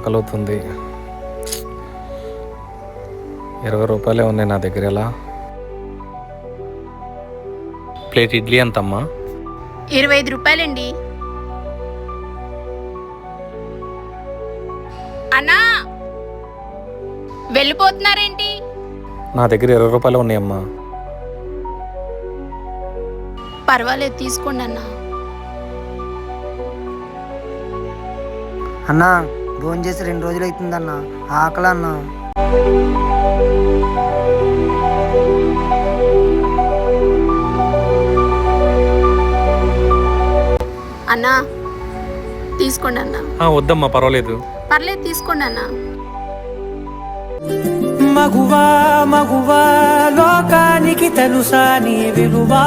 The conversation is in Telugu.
ఆకలి అవుతుంది. 20 రూపాయలే ఉన్నాయి నా దగ్గర. ఎలా? ప్లేట్ ఇడ్లీ ఎంతమ్మా? 25 రూపాయలండి. అన్నా, వెళ్ళిపోతున్నారేంటి? నా దగ్గర 20 రూపాయలే ఉన్నాయమ్మా. పర్వాలేదు, తీసుకోండి అన్నా. అన్నా, భోజనం చేసి 2 రోజులు అవుతుందన్నా, ఆకలి అన్నా. అన్నా, తీసుకోండి అన్నా. వద్దమ్మా, పర్వాలేదు. పర్లేదు, తీసుకోండి అన్నా. మగువా మగువా లోకానికి తెలుసా నీ విలువా?